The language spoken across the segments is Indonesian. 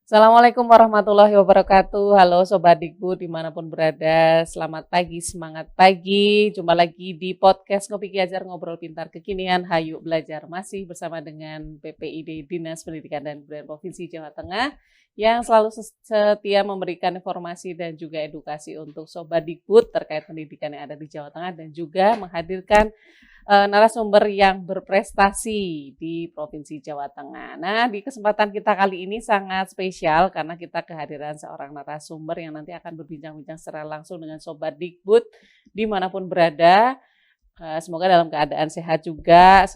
Assalamualaikum warahmatullahi wabarakatuh. Halo Sobat Dikbud dimanapun berada. Selamat pagi, semangat pagi. Jumpa lagi di podcast Ngopi Ki Ajar Ngobrol Pintar Kekinian. Hayu Belajar. Masih bersama dengan PPID Dinas Pendidikan dan Kebudayaan Provinsi Jawa Tengah yang selalu setia memberikan informasi dan juga edukasi untuk Sobat Dikbud terkait pendidikan yang ada di Jawa Tengah dan juga menghadirkan narasumber yang berprestasi di Provinsi Jawa Tengah. Nah, di kesempatan kita kali ini sangat spesial karena kita kehadiran seorang narasumber yang nanti akan berbincang-bincang secara langsung dengan Sobat Dikbud dimanapun berada. Semoga dalam keadaan sehat juga,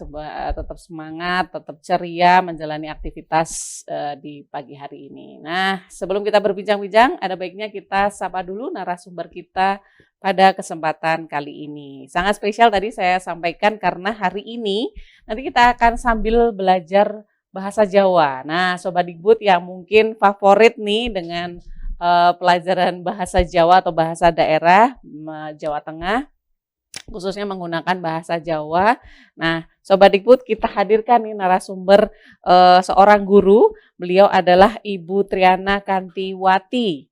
tetap semangat, tetap ceria menjalani aktivitas di pagi hari ini. Nah, sebelum kita berbincang-bincang, ada baiknya kita sapa dulu narasumber kita pada kesempatan kali ini. Sangat spesial tadi saya sampaikan karena hari ini nanti kita akan sambil belajar bahasa Jawa. Nah, Sobat Dikbud yang mungkin favorit nih dengan pelajaran bahasa Jawa atau bahasa daerah Jawa Tengah, khususnya menggunakan bahasa Jawa. Nah, Sobat Dikbud kita hadirkan nih narasumber seorang guru. Beliau adalah Ibu Triana Kantiwati,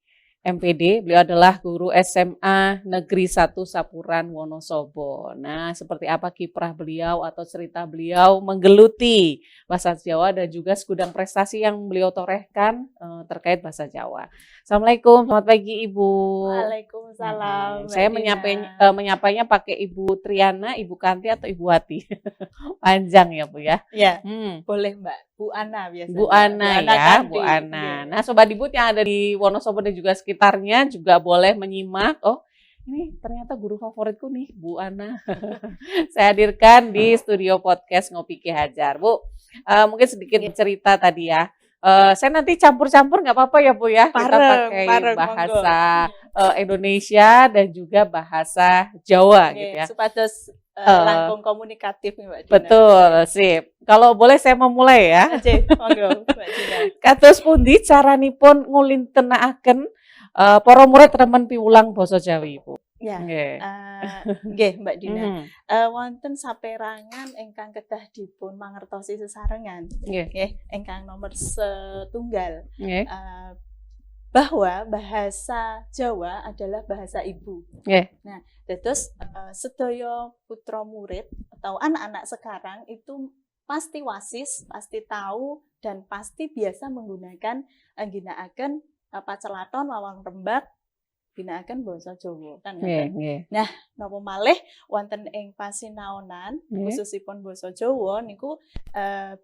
MPD. Beliau adalah guru SMA Negeri 1 Sapuran Wonosobo. Nah, seperti apa kiprah beliau atau cerita beliau menggeluti bahasa Jawa dan juga segudang prestasi yang beliau torehkan terkait bahasa Jawa. Assalamualaikum, selamat pagi Ibu. Waalaikumsalam. Saya menyapanya pakai Ibu Triana, Ibu Kanti atau Ibu Wati. Panjang ya Bu ya. Ya, boleh Mbak. Bu Ana biasanya. Bu Ana ya, Kanti. Bu Ana. Nah, Sobat Dikbud yang ada di Wonosobo dan juga sekitarnya juga boleh menyimak. Oh, ini ternyata guru favoritku nih, Bu Ana. Saya hadirkan di studio podcast Ngopi Ki Hajar. Bu, mungkin sedikit cerita tadi ya. Saya nanti campur-campur nggak apa-apa ya Bu ya. Kita pakai bahasa Indonesia dan juga bahasa Jawa gitu ya. Supados langkung komunikatif nih Mbak Dina. Betul, sip. Kalau boleh saya memulai ya. Monggo Mbak Dina. Kados pundi caranipun ngulintenakaken para murid remen piwulang basa Jawi, Bu? Ya. Nggih. Mbak Dina. Wonten saperangan ingkang kedah dipun mangertosi sesarengan. Nggih, ingkang nomor setunggal. Nggih. Bahwa bahasa Jawa adalah bahasa ibu. Nah, terus sedaya putra murid atau anak-anak sekarang itu pasti wasis, pasti tahu dan pasti biasa menggunakan ginakaken pacelaton lawang rembag ginakaken basa Jawa kan. Nah, napa malih wonten ing pasinaonan khususipun basa Jawa niku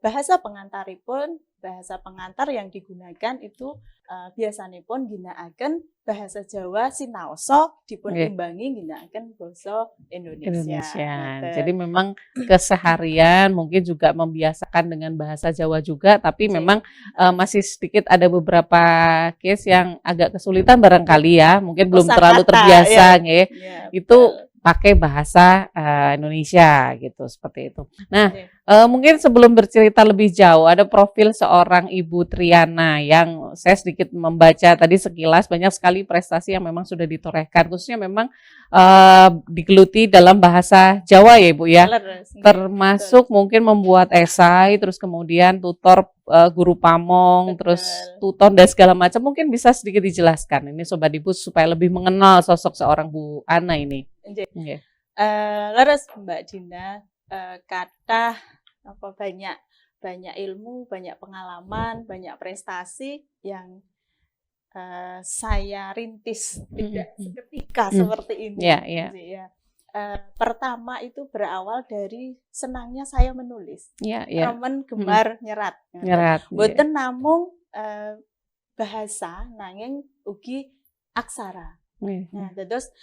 bahasa pengantaripun, bahasa pengantar yang digunakan itu biasanipun ginakaken bahasa Jawa sinaosa dipun imbangi ginakaken basa Indonesia. Jadi memang keseharian mungkin juga membiasakan dengan bahasa Jawa juga, tapi memang masih sedikit ada beberapa case yang agak kesulitan barangkali ya, mungkin belum terlalu terbiasa nggih. Itu pakai bahasa Indonesia gitu, seperti itu. Nah, mungkin sebelum bercerita lebih jauh, ada profil seorang Ibu Triana yang saya sedikit membaca tadi sekilas, banyak sekali prestasi yang memang sudah ditorehkan, khususnya memang digeluti dalam bahasa Jawa ya Ibu ya, termasuk mungkin membuat esai, terus kemudian tutor guru pamong, terus tutor dan segala macam. Mungkin bisa sedikit dijelaskan ini Sobat Dikbud supaya lebih mengenal sosok seorang Bu Ana ini. Leres Mbak Dina, kata apa banyak ilmu, banyak pengalaman, banyak prestasi yang saya rintis tidak seketika seperti ini. Pertama itu berawal dari senangnya saya menulis. Remen gemar nyerat. Boten namung bahasa nanging ugi aksara. Nah, terus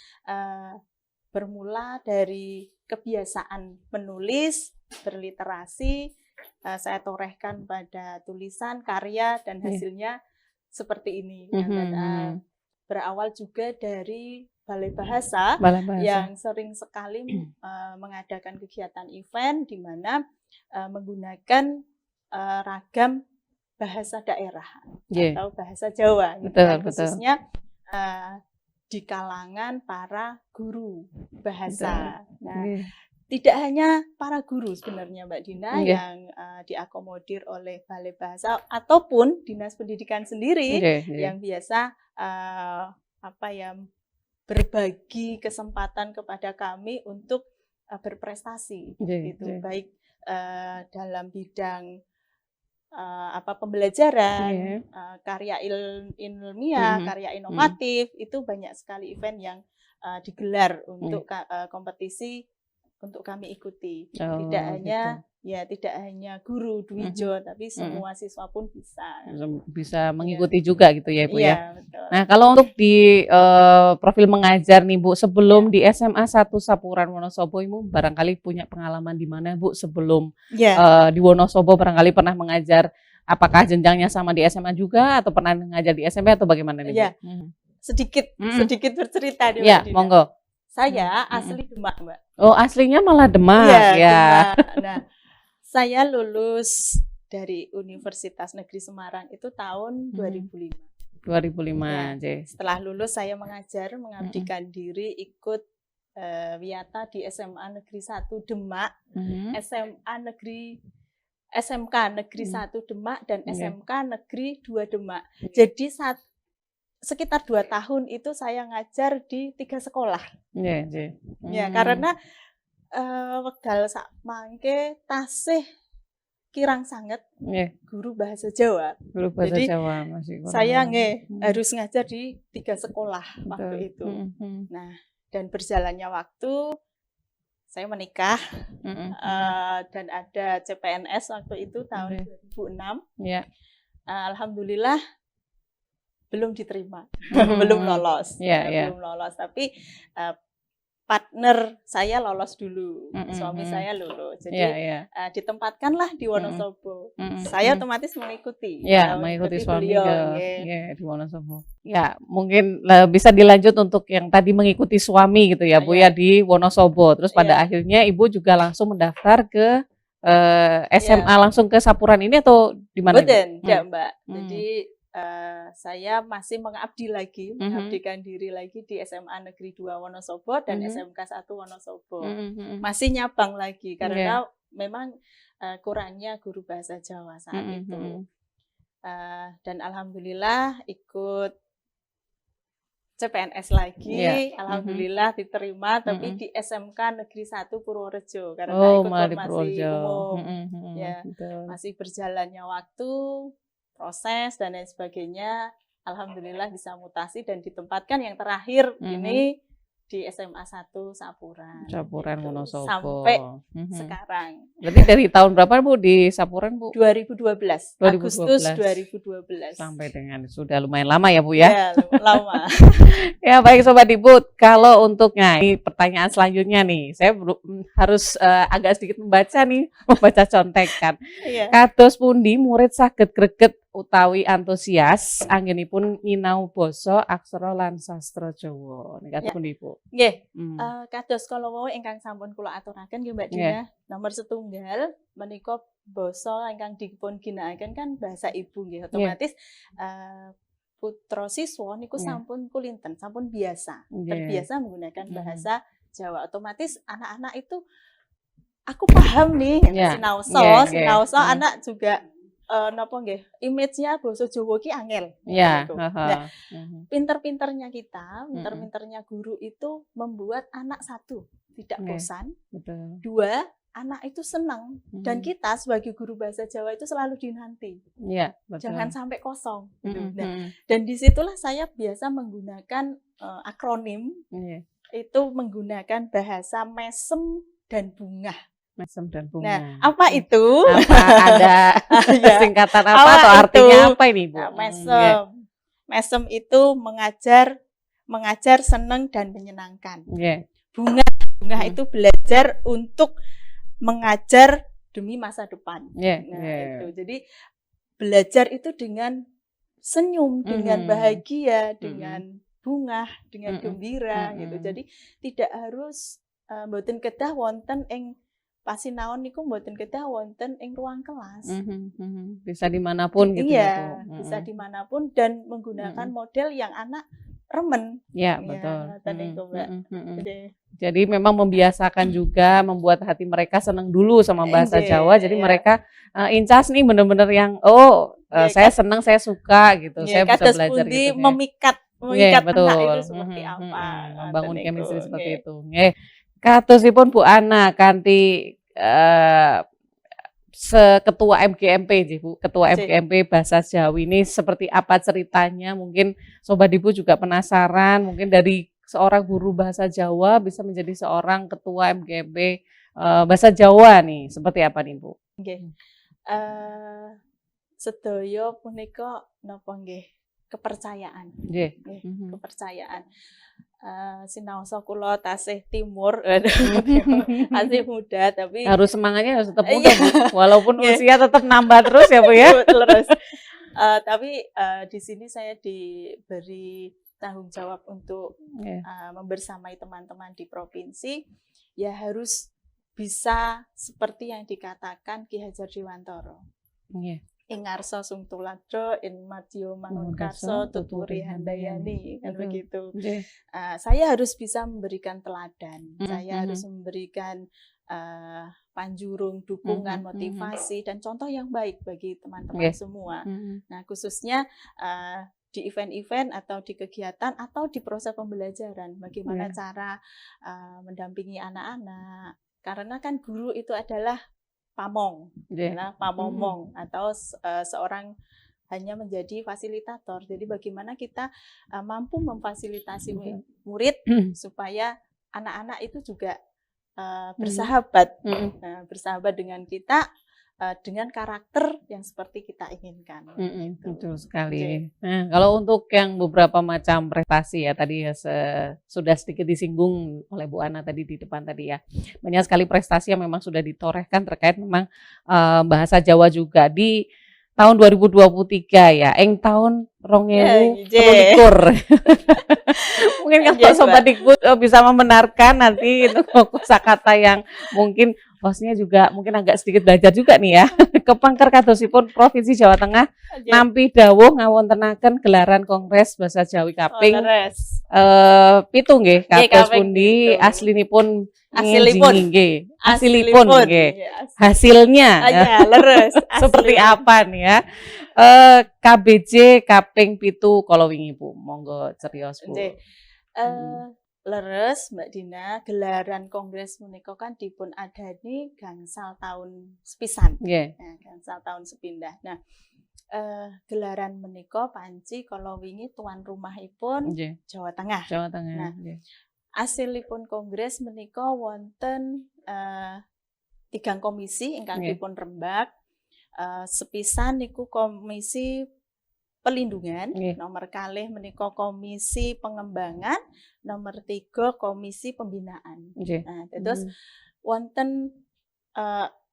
bermula dari kebiasaan menulis, berliterasi, saya torehkan pada tulisan, karya, dan hasilnya seperti ini. Berawal juga dari Balai Bahasa yang sering sekali mengadakan kegiatan event di mana menggunakan ragam bahasa daerah atau bahasa Jawa, khususnya di kalangan para guru bahasa. Nah, tidak hanya para guru sebenarnya Mbak Dina yang diakomodir oleh Balai Bahasa ataupun Dinas Pendidikan sendiri yang biasa berbagi kesempatan kepada kami untuk berprestasi gitu, baik dalam bidang pembelajaran, karya ilmiah, karya inovatif, itu banyak sekali event yang digelar untuk kompetisi untuk kami ikuti. Tidak hanya guru Dwijo, tapi semua siswa pun bisa mengikuti juga gitu ya Bu ya. Betul. Nah, kalau untuk di profil mengajar nih Bu, sebelum di SMA 1 Sapuran Wonosobo Ibu barangkali punya pengalaman di mana Bu sebelum di Wonosobo barangkali pernah mengajar, apakah jenjangnya sama di SMA juga atau pernah mengajar di SMP atau bagaimana nih Bu? Sedikit bercerita di Mbak Dina. Monggo. Saya asli Demak, Mbak. Oh, aslinya malah Demak ya. Demak. Nah, saya lulus dari Universitas Negeri Semarang itu tahun 2005. 2005. Setelah lulus saya mengajar, mengabdikan diri ikut Wiyata di SMA Negeri 1 Demak, SMK Negeri 1 Demak dan SMK Negeri 2 Demak. Jadi sekitar 2 tahun itu saya ngajar di 3 sekolah. Karena wekdal sak mangke tasih kirang sanget guru bahasa Jawa. Jadi saya harus ngajar di 3 sekolah waktu itu. Nah, dan berjalannya waktu saya menikah dan ada CPNS waktu itu tahun 2006. Alhamdulillah belum diterima, belum lolos, belum lolos. Tapi partner saya lolos dulu, suami saya lulus. Jadi ditempatkanlah di Wonosobo. Saya otomatis mengikuti. Mengikuti suami di Wonosobo. Ya, mungkin bisa dilanjut untuk yang tadi mengikuti suami gitu ya Bu ya di Wonosobo. Terus pada akhirnya Ibu juga langsung mendaftar ke SMA langsung ke Sapuran ini atau di mana? Tidak Mbak. Jadi saya masih mengabdikan diri lagi di SMA Negeri 2 Wonosobo dan SMK 1 Wonosobo. Masih nyabang lagi karena memang kurangnya guru bahasa Jawa saat itu. Dan alhamdulillah ikut CPNS lagi, alhamdulillah diterima, tapi di SMK Negeri 1 Purworejo karena ikut formasi umum. Masih berjalannya waktu, proses dan lain sebagainya, alhamdulillah bisa mutasi dan ditempatkan yang terakhir ini di SMA 1 Sapuran Wonosobo sampai sekarang. Berarti dari tahun berapa Bu di Sapuran Bu? 2012. Agustus 2012 sampai dengan sudah lumayan lama ya Bu ya? Lama. Ya baik Sobat Ibu, kalau untuknya ini pertanyaan selanjutnya nih, saya harus agak sedikit membaca contekan. Kados pundi murid saged greget utawi antusias anggenipun nyinau basa aksara lan sastra Jawa. Kados pundi Bu? Nggih. Kados kala wau ingkang sampun kula aturaken nggih Mbak Dina. Nomor setunggal menika basa ingkang dipun ginakaken kan bahasa ibu nggih. Otomatis putra siswa niku sampun kulinten, sampun biasa, terbiasa menggunakan bahasa Jawa. Otomatis anak-anak itu aku paham nih, sinaoso anak juga image-nya basa Jawa ki angel. Nah, pinter-pinternya kita, pinter-pinternya guru itu membuat anak satu tidak bosan, dua anak itu senang, dan kita sebagai guru bahasa Jawa itu selalu dinanti. Jangan sampai kosong. Nah, dan disitulah saya biasa menggunakan akronim, itu menggunakan bahasa mesem dan bunga. Mesem dan bunga. Nah, apa itu? Ada singkatan apa atau artinya apa ini Bu? Nah, mesem itu mengajar senang dan menyenangkan. Bunga itu belajar untuk mengajar demi masa depan. Itu. Jadi belajar itu dengan senyum, dengan bahagia, dengan bunga, dengan gembira gitu. Jadi tidak harus mboten kedah wonten ing pasinaon niku mboten kedah wonten ing ruang kelas. Bisa dimanapun gitu ya Bu. Bisa dimanapun dan menggunakan model yang anak remen. Betul. Jadi memang membiasakan juga, membuat hati mereka senang dulu sama bahasa Jawa. Jadi mereka incas nih bener-bener yang saya senang, saya suka gitu. Saya bisa belajar gitu. Memikat betul. anak itu seperti apa. Membangun chemistry seperti itu. Katosipun Bu Ana kanthi Ketua MGMP, Bu. Ketua MGMP Bahasa Jawi ini seperti apa ceritanya? Mungkin Sobat Ibu juga penasaran, mungkin dari seorang guru bahasa Jawa bisa menjadi seorang ketua MGMP bahasa Jawa nih, seperti apa nih, Bu? Sedaya punika napa nggih kepercayaan. Kepercayaan. Sinaosa kula tasih timur, masih muda, tapi harus semangatnya harus tetap muda, Bu. Walaupun usia tetap nambah terus ya, Bu ya. Terus. Tapi di sini saya diberi tanggung jawab untuk membersamai teman-teman di provinsi, ya harus bisa seperti yang dikatakan Ki Hajar Dewantara. Ingarso sung tuladha, in madya mangunkarso, tuturi handayani, kan begitu. Saya harus bisa memberikan teladan, saya harus memberikan panjurung, dukungan, motivasi, dan contoh yang baik bagi teman-teman semua. Nah, khususnya di event-event atau di kegiatan atau di proses pembelajaran, bagaimana cara mendampingi anak-anak. Karena kan guru itu adalah pamong, pamomong, atau seorang hanya menjadi fasilitator. Jadi bagaimana kita mampu memfasilitasi murid supaya anak-anak itu juga bersahabat, bersahabat dengan kita, dengan karakter yang seperti kita inginkan. Gitu. Betul sekali. Nah, kalau untuk yang beberapa macam prestasi ya tadi ya sudah sedikit disinggung oleh Bu Ana tadi di depan tadi ya. Banyak sekali prestasi yang memang sudah ditorehkan terkait memang bahasa Jawa juga di tahun 2023 ya. Tahun 2021. Mungkin kalau Sobat Dikbud bisa membenarkan nanti itu kosakata yang mungkin hostnya juga mungkin agak sedikit belajar juga nih ya. Kepangker kadosipun Provinsi Jawa Tengah nampi dawuh ngawontenaken gelaran Kongres Bahasa Jawi kaping 7 nggih kados pundi asilipun nggih. Hasilnya leres. Seperti apa nih ya? KBJ kaping 7 kala wingi Bu. Monggo cerios Bu. Leres Mbak Dina, gelaran kongres menika kan dipun adani gangsal tahun sepisan. Gangsal tahun sepindah. Nah, gelaran menika panci kala wingi tuan rumahipun Jawa Tengah. Nah, asilipun kongres menika wonten 3 komisi ingkang dipun rembag. Sepisan niku komisi pelindungan, nomor kalih menika komisi pengembangan, nomor 3 komisi pembinaan. Nah, terus wonten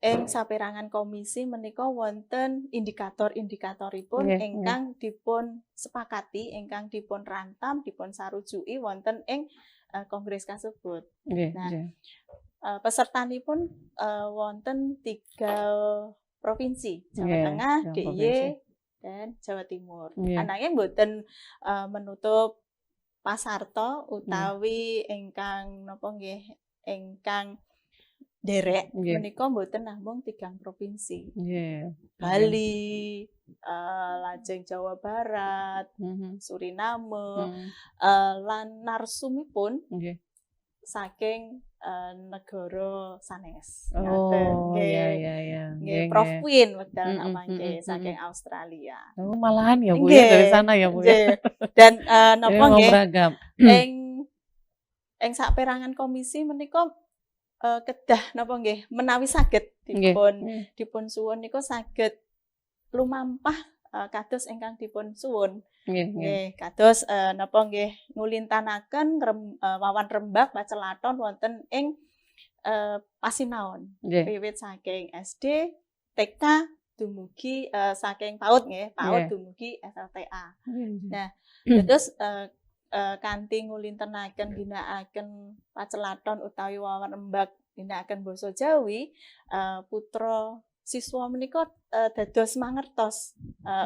ing saperangan komisi menika wonten indikator-indikatoripun ingkang dipun sepakati, ingkang dipun rantam, dipun sarujuki wonten ing kongres kasebut. Nah, pesertanipun wonten 3 provinsi, Jawa Tengah, DIY, dan Jawa Timur. Ananging mboten menutup pasarta utawi ingkang napa nggih ingkang derek menika mboten namung 3 provinsi. Bali, lajeng Jawa Barat, Suriname, lan narsumipun saking negara sanes. Prof Queen wekdal mangke saking Australia. Malahan ya Bu ya dari sana ya Bu ya. Dan napa nggih ing saperangan komisi menika kedah napa nggih menawi saged dipun suwun niku saged lumampah kados ingkang dipun suwun. Kados napa nggih ngulintanaken wawan rembag pacelaton wonten ing pasinaon. Wiwit saking SD, TK dumugi saking PAUD nggih, PAUD dumugi SLTA. Nah, terus kanthi ngulintanaken ginakaken pacelaton utawi wawan rembag ginakaken basa Jawi, putra siswa menika dados mangertos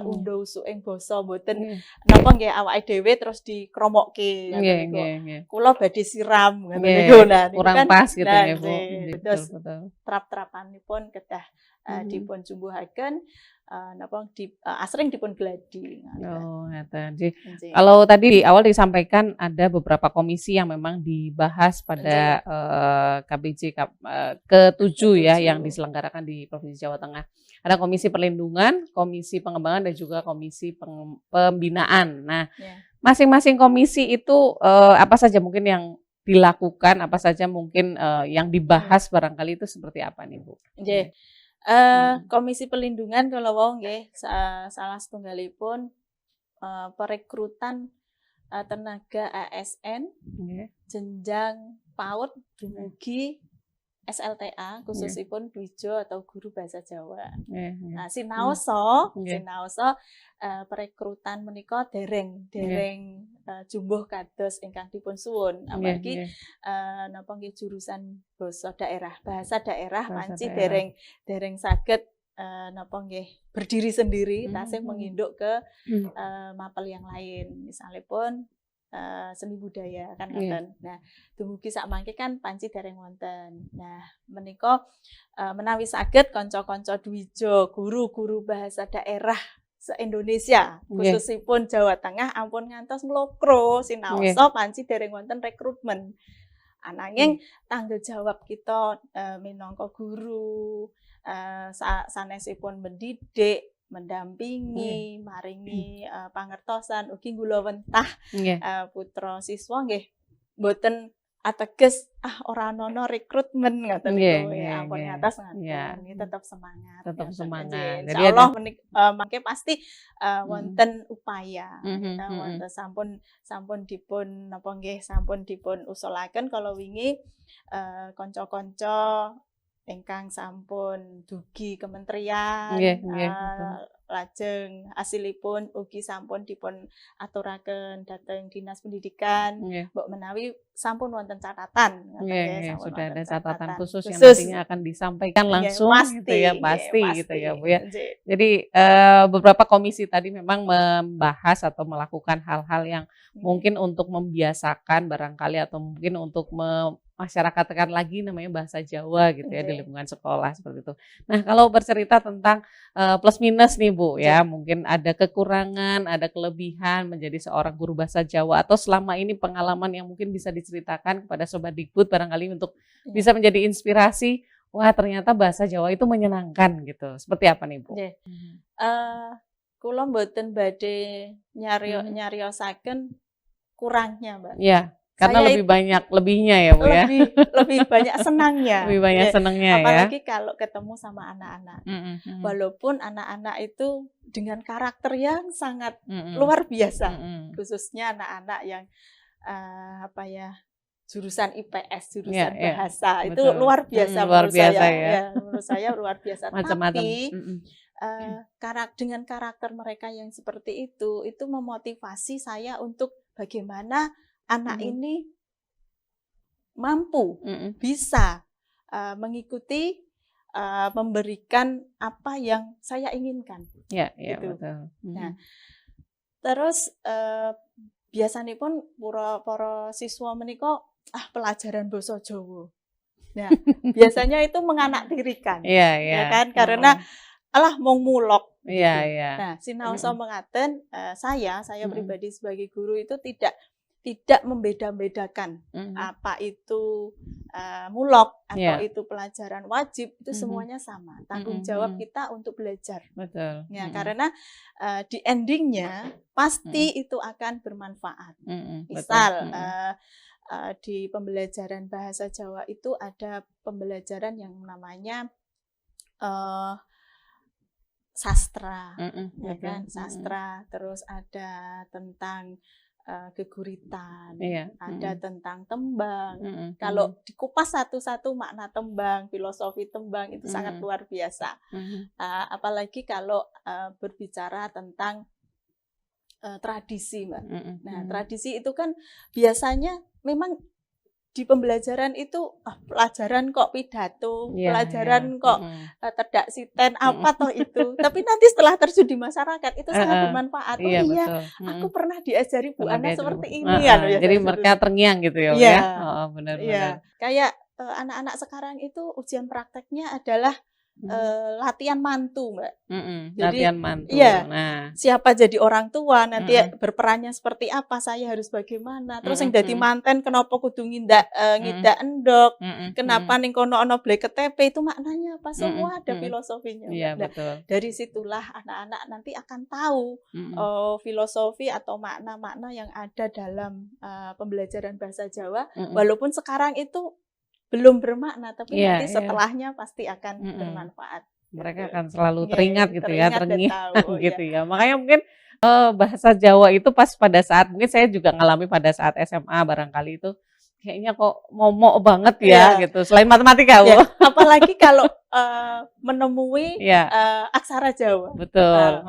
undha usuk ing basa mboten napa nggih awake dhewe terus dikromokke ngoten niku. Kula badhe siram ngoten niku. Nah, kurang pas gitu ya, Bu. Terus trap-trapanipun kedah dipun jumbuhaken napa asring dipun gladi. Oh, ngeten. Jadi kalau tadi di awal disampaikan ada beberapa komisi yang memang dibahas pada KBJ ke-7 ya yang diselenggarakan di Provinsi Jawa Tengah. Ada Komisi Perlindungan, Komisi Pengembangan dan juga Komisi Pembinaan. Nah, masing-masing komisi itu apa saja mungkin yang dilakukan, apa saja mungkin yang dibahas barangkali itu seperti apa nih, Bu? Nggih. Komisi Perlindungan kalau wau nggih salah setunggalipun perekrutan tenaga ASN jenjang PAUD dumugi SLTA khususipun Dwijo atau guru bahasa Jawa. Nah, sinaosa perekrutan menika dereng jumbuh kados ingkang dipun suwun. Amargi napa nggih jurusan bahasa daerah panci dereng saged napa nggih berdiri sendiri tasih menginduk ke mapel yang lain. Misalipun seni budaya kan ngoten. Nah, dumugi sakmangke kan panci dereng wonten. Nah, menika menawi saged kanca-kanca Dwijo, guru-guru bahasa daerah se-Indonesia, khususipun Jawa Tengah ampun ngantos mlokro sinaosa panci dereng wonten rekrutmen. Ananging tanggung jawab kita minangka guru sanesipun mendidik, mendampingi, maringi pangertosan ugi gulawentah putra siswa nggih mboten ateges ora ana rekrutmen ngoten niku ya ampun ngatos ngaten tetep semangat. Tetap semangat. Jadi insyaallah mangke pasti wonten upaya. Wonten sampun dipun napa nggih sampun dipun usulaken kala wingi kanca-kanca ingkang sampun dugi kementerian lajeng hasilipun ugi sampun dipun aturaken dhateng Dinas Pendidikan mbok menawi sampun wonten catatan sudah ada catatan khusus yang nantinya akan disampaikan langsung gitu ya pasti gitu ya Bu ya. Jadi beberapa komisi tadi memang membahas atau melakukan hal-hal yang mungkin untuk membiasakan barangkali atau mungkin untuk masyarakatkan lagi namanya bahasa Jawa gitu ya di lingkungan sekolah seperti itu. Nah, kalau bercerita tentang plus minus nih Bu ya, mungkin ada kekurangan, ada kelebihan menjadi seorang guru bahasa Jawa atau selama ini pengalaman yang mungkin bisa diceritakan kepada Sobat Dikbud barangkali untuk bisa menjadi inspirasi, wah ternyata bahasa Jawa itu menyenangkan gitu. Seperti apa nih Bu? Kula mboten badhe nyariosaken kurangnya, Mbak. Iya. Karena lebih banyak lebihnya ya Bu ya. Lebih banyak senangnya. Lebih banyak senangnya ya. Apalagi kalau ketemu sama anak-anak. Walaupun anak-anak itu dengan karakter yang sangat luar biasa. Khususnya anak-anak yang jurusan IPS, jurusan bahasa itu luar biasa menurut saya. Menurut saya luar biasa. Tapi dengan karakter mereka yang seperti itu memotivasi saya untuk bagaimana anak ini mampu bisa mengikuti memberikan apa yang saya inginkan. Gitu. Betul. Nah, terus biasanya pun para siswa menika pelajaran basa Jawa. Nah, biasanya itu menganaktirikan. Ya kan? Karena mung mulok. Nah, sinaosa mengaten saya pribadi sebagai guru itu tidak membeda-bedakan apa itu mulok atau itu pelajaran wajib, itu semuanya sama. Tanggung jawab kita untuk belajar. Betul. Ya, karena di endingnya pasti itu akan bermanfaat. Misal di pembelajaran bahasa Jawa itu ada pembelajaran yang namanya sastra, ya kan? Sastra, terus ada tentang geguritan, ada tentang tembang. Kalau dikupas satu-satu makna tembang, filosofi tembang itu sangat luar biasa. Apalagi kalau berbicara tentang tradisi, Mbak. Nah, tradisi itu kan biasanya memang di pembelajaran itu pelajaran kok pidato, pelajaran kok terdaksiten apa toh itu. Tapi nanti setelah terjun di masyarakat itu sangat bermanfaat. Oh iya, aku pernah diajari Bu Ana seperti ini ya. Jadi mereka terngiang gitu ya. Benar-benar. Kayak anak-anak sekarang itu ujian prakteknya adalah latihan mantu, Mbak. Jadi latihan mantu. Iya, siapa jadi orang tua nanti berperannya seperti apa, saya harus bagaimana. Terus yang dadi manten kenapa kudu ngidak endok, kenapa ning kono ana blek KTP, itu maknanya apa? Semua ada filosofinya. Iya, betul. Dari situlah anak-anak nanti akan tahu filosofi atau makna-makna yang ada dalam pembelajaran bahasa Jawa, walaupun sekarang itu belum bermakna, tapi nanti setelahnya pasti akan bermanfaat. Mereka akan selalu teringat gitu ya, terngiang gitu ya. Makanya mungkin bahasa Jawa itu pas pada saat, mungkin saya juga ngalami pada saat SMA barangkali itu, kayaknya kok momok banget ya gitu, selain matematika. Apalagi kalau menemui aksara Jawa. Betul.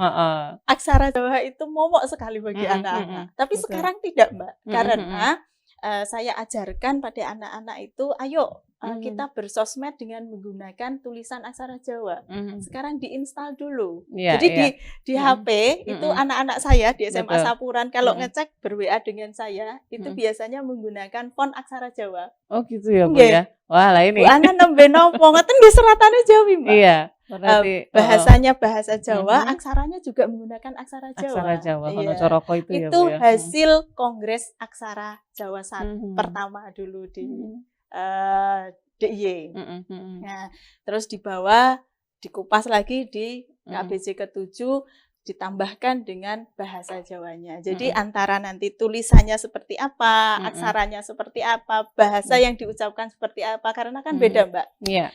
Aksara Jawa itu momok sekali bagi anak-anak. Tapi sekarang tidak, Mbak, karena saya ajarkan pada anak-anak itu, ayo kita bersosmed dengan menggunakan tulisan aksara Jawa. Sekarang diinstal dulu. Jadi di HP itu anak-anak saya di SMA Sapuran kalau ngecek ber-WA dengan saya itu biasanya menggunakan font aksara Jawa. Oh gitu ya, Bu ya. Wah, lah ini. Bu Ana nembe nopo ngoten nggih seratane Jawi, Mbak. Iya. Berarti bahasanya bahasa Jawa, aksaranya juga menggunakan aksara Jawa. Aksara Jawa, kalau Coroko itu ya, Bu ya. Hasil Kongres Aksara Jawa pertama dulu di DIY. Nah, terus di bawah dikupas lagi di KBJ ke-7 ditambahkan dengan bahasa Jawanya. Jadi antara nanti tulisannya seperti apa, aksaranya seperti apa, bahasa yang diucapkan seperti apa, karena kan beda, Mbak. Iya.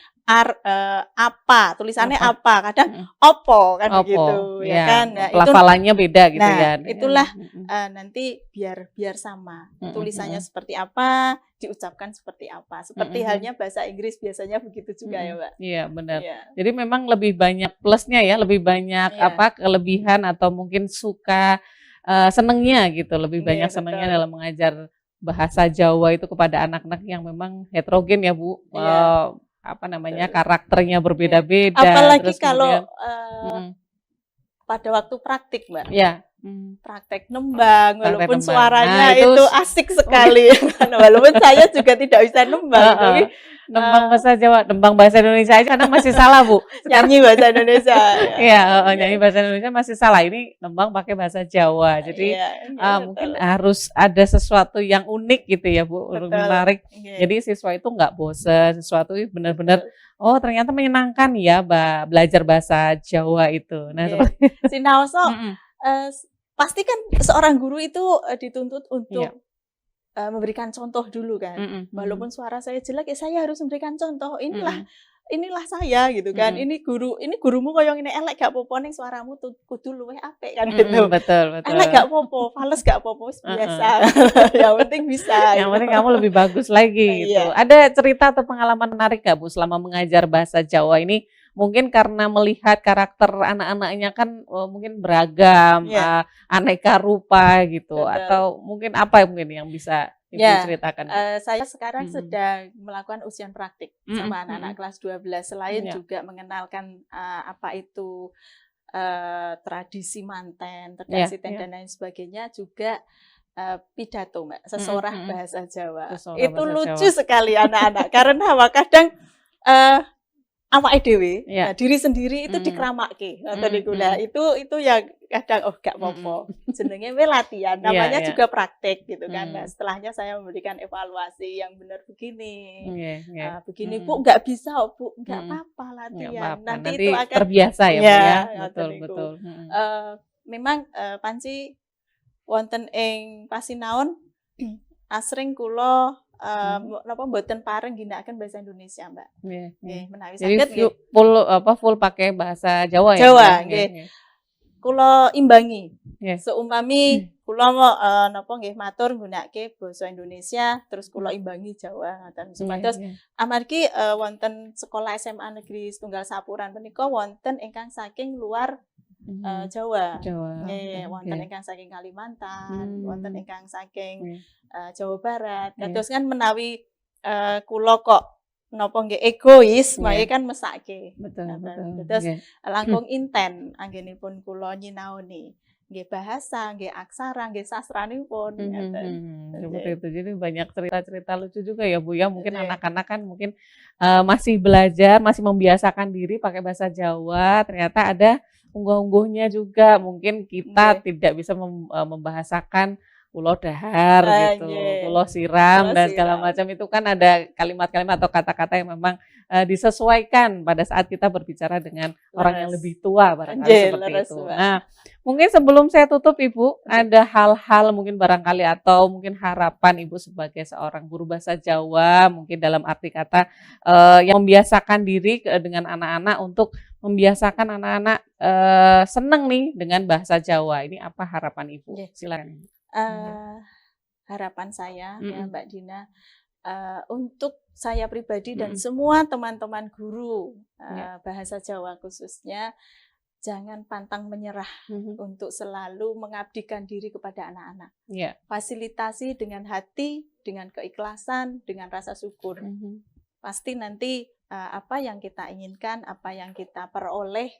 Apa, tulisannya apa, kadang opo kan begitu, ya kan. Nah, pelafalannya beda gitu ya. Itulah nanti biar sama. Tulisannya seperti apa, diucapkan seperti apa. Seperti halnya bahasa Inggris biasanya begitu juga ya, Mbak. Iya, benar. Jadi memang lebih banyak plusnya ya, lebih banyak kelebihan atau mungkin suka senengnya gitu, lebih banyak senengnya dalam mengajar bahasa Jawa itu kepada anak-anak yang memang heterogen ya, Bu. Karakternya berbeda-beda. Apalagi kalau pada waktu praktik, Mbak. Praktek nembang, walaupun suaranya itu asik sekali. Walaupun saya juga tidak bisa nembang, tapi nembang bahasa Jawa, nembang bahasa Indonesia aja kadang masih salah, Bu. Nyanyi bahasa Indonesia. Nyanyi bahasa Indonesia masih salah. Ini nembang pakai bahasa Jawa. Jadi mungkin harus ada sesuatu yang unik gitu ya, Bu, menarik. Jadi siswa itu nggak bosan, sesuatu itu benar-benar ternyata menyenangkan ya, belajar bahasa Jawa itu. Nah, seperti Sinaoso pasti kan seorang guru itu dituntut untuk memberikan contoh dulu kan. Walaupun suara saya jelek, saya harus memberikan contoh. Inilah saya gitu kan. Ini gurumu koyo ngene elek gak apa-apa ning suaramu kudu luwih apik kan gitu. Betul. Elek gak apa-apa, fales gak apa-apa, biasa. Yang penting bisa. Yang penting kamu lebih bagus lagi gitu. Ada cerita atau pengalaman menarik gak, Bu, selama mengajar bahasa Jawa ini? Mungkin karena melihat karakter anak-anaknya kan mungkin beragam, aneka rupa gitu. Atau mungkin apa mungkin yang bisa Ibu ceritakan? Saya sekarang sedang melakukan ujian praktik sama anak-anak kelas 12. Selain juga mengenalkan apa itu tradisi manten, terdaksiten dan lain sebagainya, juga pidato, Mbak, sesorah bahasa Jawa. Itu lucu sekali anak-anak, karena kadang awake dhewe, diri sendiri itu dikramake. Itu yang kadang gak apa-apa. Jenenge latihan, namanya juga praktek gitu kan. Nah, setelahnya saya memberikan evaluasi yang benar begini. Begini, Bu, nggak bisa, Bu, nggak apa-apa latihan. Nanti itu akan terbiasa ya, Bu ya. Betul. Memang panci wonten ing Pasinaon asring kula napa mboten pareng ginakaken bahasa Indonesia, Mbak. Menawi saged nggih. Jadi full pakai bahasa Jawa ya. Jawa nggih. Kula imbangi. Seumpami kula napa nggih matur nggunakake basa Indonesia terus kula imbangi Jawa ngoten. Supados amargi wonten sekolah SMA Negeri Setunggal Sapuran menika wonten ingkang saking luar Jawa. Wonten ingkang saking Kalimantan, wonten ingkang saking Jawa Barat. Terus kan menawi kula kok napa nggih egois, wae kan mesake. Betul. Terus langkung inten anggenipun kula nyinaoni. Nggih bahasa, nggih aksara, nggih sastranipun Seperti itu. Jadi banyak cerita-cerita lucu juga ya Bu ya. Mungkin anak-anak kan mungkin masih belajar, masih membiasakan diri pakai bahasa Jawa. Ternyata ada unggah-ungguhnya juga. Mungkin kita tidak bisa membahasakan pulau dahar gitu, pulau siram dan segala macam, itu kan ada kalimat-kalimat atau kata-kata yang memang disesuaikan pada saat kita berbicara dengan orang yang lebih tua barangkali seperti itu. Nah, mungkin sebelum saya tutup Ibu, ada hal-hal mungkin barangkali atau mungkin harapan Ibu sebagai seorang guru bahasa Jawa, mungkin dalam arti kata yang membiasakan diri dengan anak-anak untuk membiasakan anak-anak seneng nih dengan bahasa Jawa. Ini apa harapan Ibu? Silakan. Harapan saya ya Mbak Dina, untuk saya pribadi dan semua teman-teman guru bahasa Jawa khususnya, jangan pantang menyerah untuk selalu mengabdikan diri kepada anak-anak. Fasilitasi dengan hati, dengan keikhlasan, dengan rasa syukur. Pasti nanti apa yang kita inginkan, apa yang kita peroleh,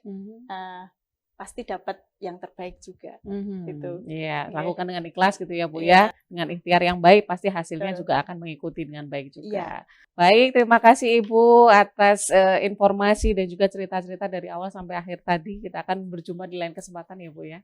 pasti dapat yang terbaik juga. Gitu. Iya, lakukan dengan ikhlas gitu ya Bu ya. Dengan ikhtiar yang baik pasti hasilnya juga akan mengikuti dengan baik juga. Baik, terima kasih Ibu atas informasi dan juga cerita-cerita dari awal sampai akhir tadi. Kita akan berjumpa di lain kesempatan ya Bu ya.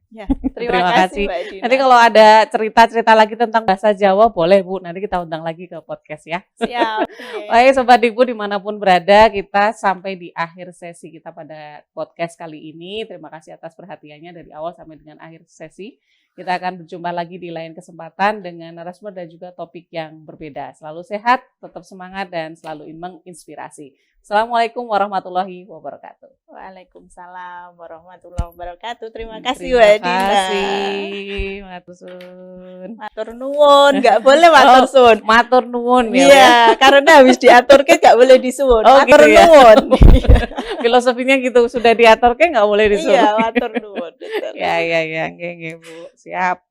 Terima kasih Mbak Dina. Nanti kalau ada cerita-cerita lagi tentang bahasa Jawa boleh Bu, nanti kita undang lagi ke podcast ya. Siap. Baik Sobat Dikbud dimanapun berada, kita sampai di akhir sesi kita pada podcast kali ini. Terima kasih atas perhatiannya dari awal sampai dengan akhir sesi. Kita akan berjumpa lagi di lain kesempatan dengan narasumber dan juga topik yang berbeda. Selalu sehat, tetap semangat, dan selalu menginspirasi. Assalamualaikum warahmatullahi wabarakatuh. Waalaikumsalam warahmatullahi wabarakatuh. Terima kasih Mbak Dina. Terima kasih, matur suwun. Matur nuwun, nggak boleh matur suwun. Matur nuwun ya. Iya, karena habis diaturke nggak boleh disuwun. Matur gitu ya? nuwun. Filosofinya gitu, sudah diaturke nggak boleh disuwun. Iya, matur nuwun. Ya, nggih Bu. Siap.